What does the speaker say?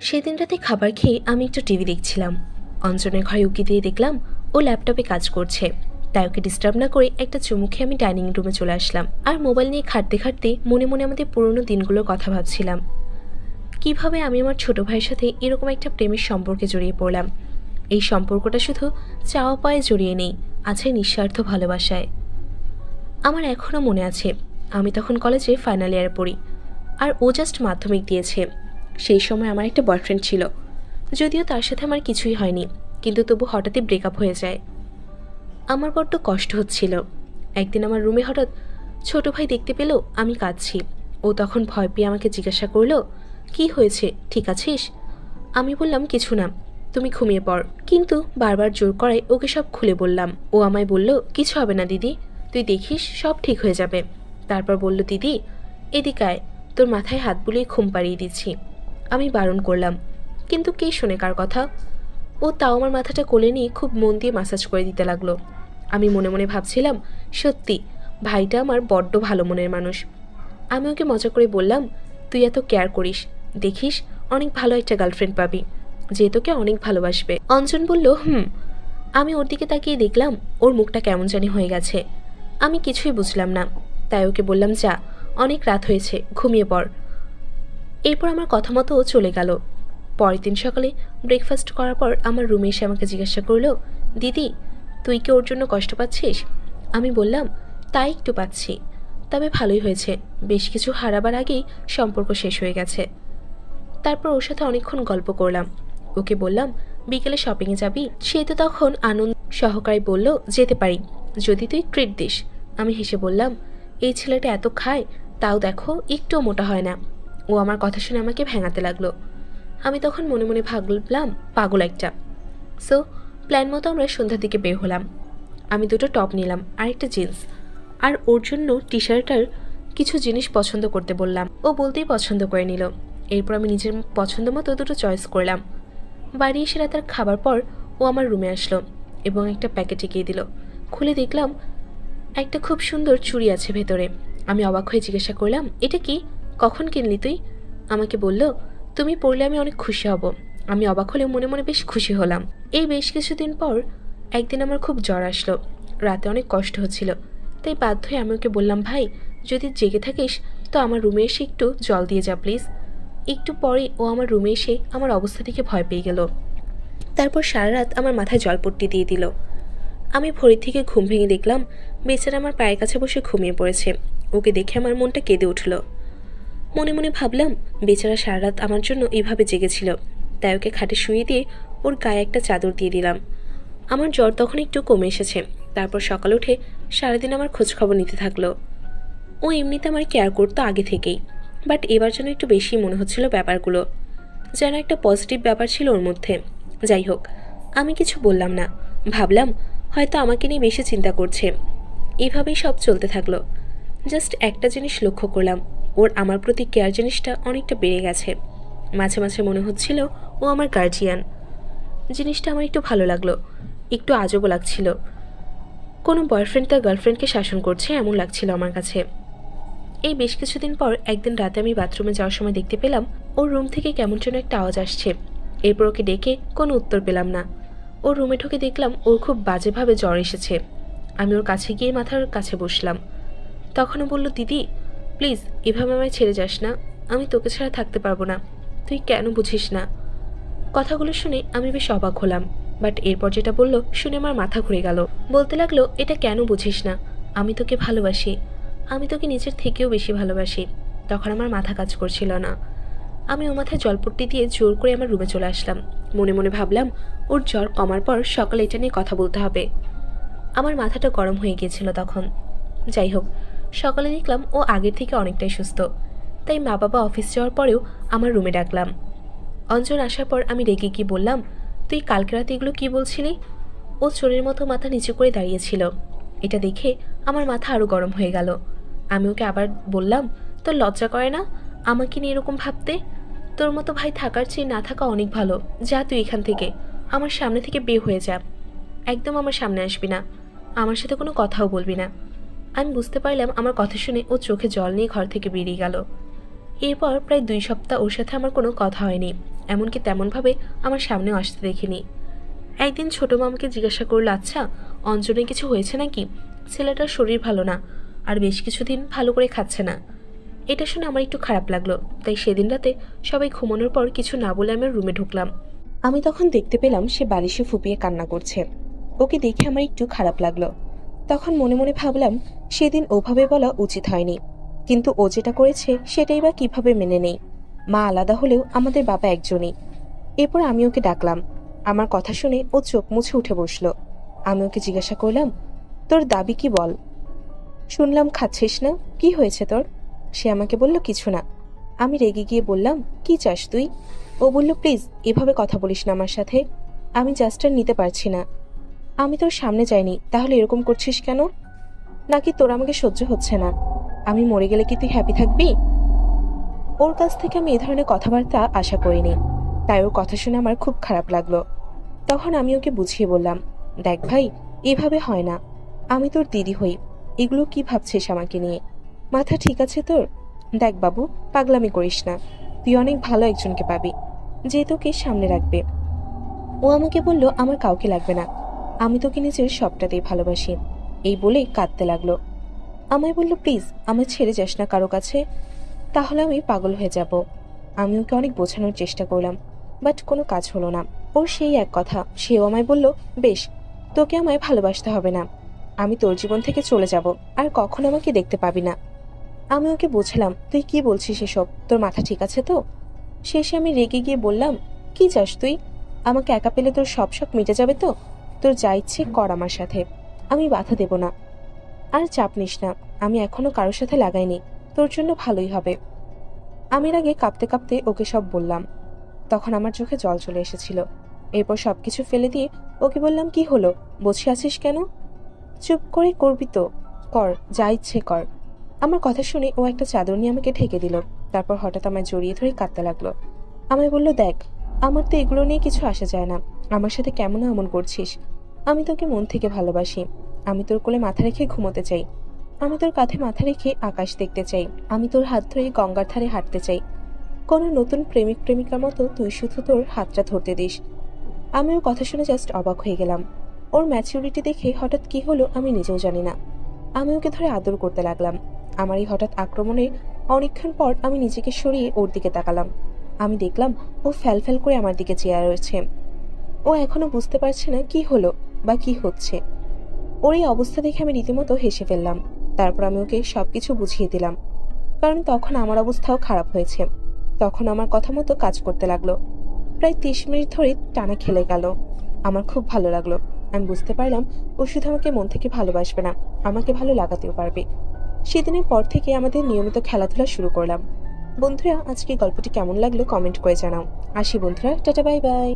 সেদিন রাতে খাবার খেয়ে আমি একটু টিভি দেখছিলাম। অঞ্জনের ঘরে উকি দিয়ে দেখলাম ও ল্যাপটপে কাজ করছে। তাই ওকে ডিস্টার্ব না করে একটা চুমু খেয়ে আমি ডাইনিং রুমে চলে আসলাম। আর মোবাইল নিয়ে ঘাঁটতে ঘাঁটতে মনে মনে আমাদের পুরোনো দিনগুলোর কথা ভাবছিলাম। কিভাবে আমি আমার ছোট ভাইয়ের সাথে এরকম একটা প্রেমের সম্পর্কে জড়িয়ে পড়লাম। এই সম্পর্কটা শুধু চাওয়া পায়ে জড়িয়ে নেই, আছে নিঃস্বার্থ ভালোবাসায়। আমার এখনও মনে আছে, আমি তখন কলেজে ফাইনাল ইয়ারে পড়ি, আর ও জাস্ট মাধ্যমিক দিয়েছে। সেই সময় আমার একটা বয়ফ্রেন্ড ছিল, যদিও তার সাথে আমার কিছুই হয়নি, কিন্তু তবু হঠাৎই ব্রেকআপ হয়ে যায়। আমার বড্ড কষ্ট হচ্ছিল। একদিন আমার রুমে হঠাৎ ছোট ভাই দেখতে পেল আমি কাঁদছি। ও তখন ভয় পেয়ে আমাকে জিজ্ঞাসা করলো, কি হয়েছে, ঠিক আছিস? আমি বললাম কিছু না, তুমি ঘুমিয়ে পড়। কিন্তু বারবার জোর করায় ওকে সব খুলে বললাম। ও আমায় বলল, কিছু হবে না দিদি, তুই দেখিস সব ঠিক হয়ে যাবে। তারপর বলল, দিদি এদিকে আয়, তোর মাথায় হাত বুলিয়ে ঘুম পাড়িয়ে দিচ্ছি। আমি বারণ করলাম, কিন্তু কে শোনে কার কথা। ও তাও আমার মাথাটা কোলে নিয়ে খুব মন দিয়ে ম্যাসাজ করে দিতে লাগলো। আমি মনে মনে ভাবছিলাম, সত্যি ভাইটা আমার বড্ড ভালো মনের মানুষ। আমি ওকে মজা করে বললাম, তুই এত কেয়ার করিস, দেখিস অনেক ভালো একটা গার্লফ্রেন্ড পাবি, যে তোকে অনেক ভালোবাসবে। অঞ্জন বলল, হুম। আমি ওর দিকে তাকিয়ে দেখলাম ওর মুখটা কেমন জানি হয়ে গেছে। আমি কিছুই বুঝলাম না, তাই ওকে বললাম, যা, অনেক রাত হয়েছে, ঘুমিয়ে পড়। এরপর আমার কথা মতো ও চলে গেল। পরের দিন সকালে ব্রেকফাস্ট করার পর আমার রুমে এসে আমাকে জিজ্ঞাসা করলো, দিদি তুই কি ওর জন্য কষ্ট পাচ্ছিস? আমি বললাম, তাই একটু পাচ্ছি, তবে ভালোই হয়েছে, বেশ কিছু হারাবার আগেই সম্পর্ক শেষ হয়ে গেছে। তারপর ওর সাথে অনেকক্ষণ গল্প করলাম। ওকে বললাম, বিকেলে শপিংয়ে যাবি? সে তো তখন আনন্দ সহকারে বলল, যেতে পারি, যদি তুই ট্রিট দিস। আমি হেসে বললাম, এই ছেলেটা এত খায়, তাও দেখো একটুও মোটা হয় না। ও আমার কথা শুনে আমাকে ভেঙাতে লাগলো। আমি তখন মনে মনে ভাবলাম, পাগল একটা। সো প্ল্যান মতো আমরা সন্ধ্যার দিকে বের হলাম। আমি দুটো টপ নিলাম আর একটা জিন্স, আর ওর জন্য টি শার্টার কিছু জিনিস পছন্দ করতে বললাম। ও বলতেই পছন্দ করে নিল। এরপর আমি নিজের পছন্দ মতো দুটো চয়েস করলাম। বাড়ি এসে রাতের খাবার পর ও আমার রুমে আসলো এবং একটা প্যাকেট এগিয়ে দিল। খুলে দেখলাম একটা খুব সুন্দর চুড়ি আছে ভেতরে। আমি অবাক হয়ে জিজ্ঞাসা করলাম, এটা কি, কখন কিনলি তুই? আমাকে বলল, তুমি পড়লে আমি অনেক খুশি হব। আমি অবাক হলেও মনে মনে বেশ খুশি হলাম। এই বেশ কিছুদিন পর একদিন আমার খুব জ্বর আসলো। রাতে অনেক কষ্ট হচ্ছিল, তাই বাধ্য হয়ে আমি ওকে বললাম, ভাই যদি জেগে থাকিস তো আমার রুমে এসে একটু জল দিয়ে যা প্লিজ। একটু পরে ও আমার রুমে এসে আমার অবস্থা দেখে ভয় পেয়ে গেল। তারপর সারা রাত আমার মাথায় জলপট্টি দিয়ে দিল। আমি ভোরের থেকে ঘুম ভেঙে দেখলাম বেচারা আমার পায়ের কাছে বসে ঘুমিয়ে পড়েছে। ওকে দেখে আমার মনটা কেঁদে উঠল। মনে মনে ভাবলাম, বেচারা সারা রাত আমার জন্য এইভাবে জেগেছিল, তাই ওকে খাটে শুয়ে দিয়ে ওর গায়ে একটা চাদর দিয়ে দিলাম। আমার জ্বর তখন একটু কমে এসেছে। তারপর সকালে উঠে সারাদিন আমার খোঁজখবর নিতে থাকলো। ও এমনিতে আমার কেয়ার করতো আগে থেকেই, বাট এবার যেন একটু বেশি মনে হচ্ছিল ব্যাপারগুলো, যেন একটা পজিটিভ ব্যাপার ছিল ওর মধ্যে। যাই হোক, আমি কিছু বললাম না, ভাবলাম হয়তো আমাকে নিয়ে বেশি চিন্তা করছে। এইভাবেই সব চলতে থাকলো। জাস্ট একটা জিনিস লক্ষ্য করলাম, ওর আমার প্রতি কেয়ার জিনিসটা অনেকটা বেড়ে গেছে। মাঝে মাঝে মনে হচ্ছিল ও আমার গার্জিয়ান। জিনিসটা আমার একটু ভালো লাগলো, একটু আজবও লাগছিল। কোনো বয়ফ্রেন্ড তার গার্লফ্রেন্ডকে শাসন করছে এমন লাগছিল আমার কাছে। এই বেশ কিছুদিন পর একদিন রাতে আমি বাথরুমে যাওয়ার সময় দেখতে পেলাম ওর রুম থেকে কেমন যেন একটা আওয়াজ আসছে। এরপর ওকে ডেকে কোনো উত্তর পেলাম না। ওর রুমে ঢুকে দেখলাম ওর খুব বাজেভাবে জ্বর এসেছে। আমি ওর কাছে গিয়ে মাথার কাছে বসলাম। তখনও বলল, দিদি প্লিজ এভাবে আমায় ছেড়ে যাস না, আমি তোকে ছাড়া থাকতে পারবো না, তুই কেন বুঝিস না? কথাগুলো শুনে আমি বেশ অবাক হলাম, বাট এরপর যেটা বলল শুনে আমার মাথা ঘুরে গেল। বলতে লাগলো, এটা কেন বুঝিস না, আমি তোকে ভালোবাসি, আমি তোকে নিজের থেকেও বেশি ভালোবাসি। তখন আমার মাথা কাজ করছিল না। আমি ও মাথায় জলপট্টি দিয়ে জোর করে আমার রুমে চলে আসলাম। মনে মনে ভাবলাম, ওর জ্বর কমার পর সকালে এটা নিয়ে কথা বলতে হবে। আমার মাথাটা গরম হয়ে গিয়েছিল তখন। যাই হোক, সকালে দেখলাম ও আগের থেকে অনেকটাই সুস্থ, তাই মা বাবা অফিস যাওয়ার পরেও আমার রুমে ডাকলাম। অঞ্জন আসার পর আমি রেগে গিয়ে বললাম, তুই কালকে রাতে এগুলো কি বলছিলি? ও চোরের মতো মাথা নিচু করে দাঁড়িয়েছিল। এটা দেখে আমার মাথা আরও গরম হয়ে গেল। আমি ওকে আবার বললাম, তোর লজ্জা করে না আমাকে নিয়ে এরকম ভাবতে? তোর মতো ভাই থাকার চেয়ে না থাকা অনেক ভালো। যা তুই এখান থেকে, আমার সামনে থেকে বের হয়ে যা, একদম আমার সামনে আসবি না, আমার সাথে কোনো কথাও বলবি না। আমি বুঝতে পারলাম আমার কথা শুনে ও চোখে জল নিয়ে ঘর থেকে বেরিয়ে গেল। এরপর প্রায় 2 সপ্তাহ ওর সাথে আমার কোনো কথা হয়নি। এমনকি তেমনভাবে আমার সামনেও আসতে দেখিনি। একদিন ছোট মামাকে জিজ্ঞাসা করলো, আচ্ছা অঞ্জনের কিছু হয়েছে নাকি? ছেলেটার শরীর ভালো না, আর বেশ কিছুদিন ভালো করে খাচ্ছে না। এটা শুনে আমার একটু খারাপ লাগলো, তাই সেদিন রাতে সবাই ঘুমানোর পর কিছু না বলে আমার রুমে ঢুকলাম। আমি তখন দেখতে পেলাম সে বালিশে ফুপিয়ে কান্না করছে। ওকে দেখে আমার একটু খারাপ লাগলো। তখন মনে মনে ভাবলাম সেদিন ওভাবে বলা উচিত হয়নি, কিন্তু ও যেটা করেছে সেটাই বা কিভাবে মেনে নেই। মা আলাদা হলেও আমাদের বাবা একজনই। এরপর আমি ওকে ডাকলাম। আমার কথা শুনে ও চোখ মুছে উঠে বসলো। আমি ওকে জিজ্ঞাসা করলাম, তোর দাবি কি বল? শুনলাম খাচ্ছিস না, কি হয়েছে তোর? সে আমাকে বলল, কিছু না। আমি রেগে গিয়ে বললাম, কি চাস তুই? ও বলল, প্লিজ এভাবে কথা বলিস না আমার সাথে, আমি জাস্ট আর নিতে পারছি না। আমি তোর সামনে যাইনি, তাহলে এরকম করছিস কেন? নাকি তোর আমাকে সহ্য হচ্ছে না? আমি মরে গেলে কি তুই হ্যাপি থাকবি? ওর কাছ থেকে আমি এ ধরনের কথাবার্তা আশা করিনি, তাই ওর কথা শুনে আমার খুব খারাপ লাগলো। তখন আমি ওকে বুঝিয়ে বললাম, দেখ ভাই, এভাবে হয় না। আমি তোর দিদি হই, এগুলো কি ভাবছিস আমাকে নিয়ে? মাথা ঠিক আছে তোর? দেখ বাবু, পাগলামি করিস না। তুই অনেক ভালো একজনকে পাবি, যে তোকে সামনে রাখবে। ও আমাকে বলল, আমার কাউকে লাগবে না, আমি তোকে নিজের সবটাতেই ভালোবাসি। এই বলে কাঁদতে লাগলো। আমায় বলল, প্লিজ আমায় ছেড়ে যাস না কারো কাছে, তাহলে আমি পাগল হয়ে যাব। আমি ওকে অনেক বোঝানোর চেষ্টা করলাম, বাট কোনো কাজ হলো না। ওর সেই এক কথা, সেও আমায় বলল, বেশ, তোকে আমায় ভালোবাসতে হবে না, আমি তোর জীবন থেকে চলে যাব, আর কখনো আমাকে দেখতে পাবি না। আমি ওকে বোঝালাম, তুই কি বলছিস এসব, তোর মাথা ঠিক আছে তো? শেষে আমি রেগে গিয়ে বললাম, কি চাস তুই? আমাকে একা পেলে তোর সব শখ মিটে যাবে তো? তোর যা ইচ্ছে কর আমার সাথে, আমি বাধা দেব না। আর চাপ নিস না, আমি এখনো কারোর সাথে লাগাইনি, তোর জন্য ভালোই হবে। আমি আগে কাঁপতে কাঁপতে ওকে সব বললাম। তখন আমার চোখে জল চলে এসেছিল। এরপর সবকিছু ফেলে দিয়ে ওকে বললাম, কি হলো, বসে আছিস কেন? চুপ করে করবি তো, কর, যা ইচ্ছে কর। আমার কথা শুনে ও একটা চাদর নিয়ে আমাকে ঢেকে দিল। তারপর হঠাৎ আমায় জড়িয়ে ধরে কাঁদতে লাগলো। আমায় বলল, দেখ, আমার তো এগুলো নিয়ে কিছু আসা যায় না, আমার সাথে কেমন এমন করছিস? আমি তোকে মন থেকে ভালোবাসি, আমি তোর কোলে মাথা রেখে ঘুমোতে চাই, আমি তোর কাঁধে মাথা রেখে আকাশ দেখতে চাই, আমি তোর হাত ধরে গঙ্গার ধারে হাঁটতে চাই। কোনো নতুন প্রেমিক প্রেমিকার মতো তুই শুধু তোর হাতটা ধরতে দিস। আমি ওর কথা শুনে জাস্ট অবাক হয়ে গেলাম। ওর ম্যাচিউরিটি দেখে হঠাৎ কি হলো আমি নিজেও জানি না। আমি ওকে ধরে আদর করতে লাগলাম। আমার এই হঠাৎ আক্রমণে অনেকক্ষণ পর আমি নিজেকে সরিয়ে ওর দিকে তাকালাম। আমি দেখলাম ও ফ্যাল ফ্যাল করে আমার দিকে চেয়ে রয়েছে। ও এখনো বুঝতে পারছে না কি হলো বা কি হচ্ছে। ওর এই অবস্থা দেখে আমি রীতিমতো হেসে ফেললাম। তারপর আমি ওকে সবকিছু বুঝিয়ে দিলাম, কারণ তখন আমার অবস্থাও খারাপ হয়েছে। তখন আমার কথা মতো কাজ করতে লাগলো। প্রায় 30 মিনিট ধরে টানা খেলে গেল। আমার খুব ভালো লাগলো। আমি বুঝতে পারলাম ও শুধু আমাকে মন থেকে ভালোবাসবে না, আমাকে ভালো লাগাতেও পারবে। সেদিনের পর থেকে আমাদের নিয়মিত খেলাধুলা শুরু করলাম। বন্ধুরা, আজকে গল্পটি কেমন লাগলো কমেন্ট করে জানাও। আসি বন্ধুরা, টাটা, বাই বাই।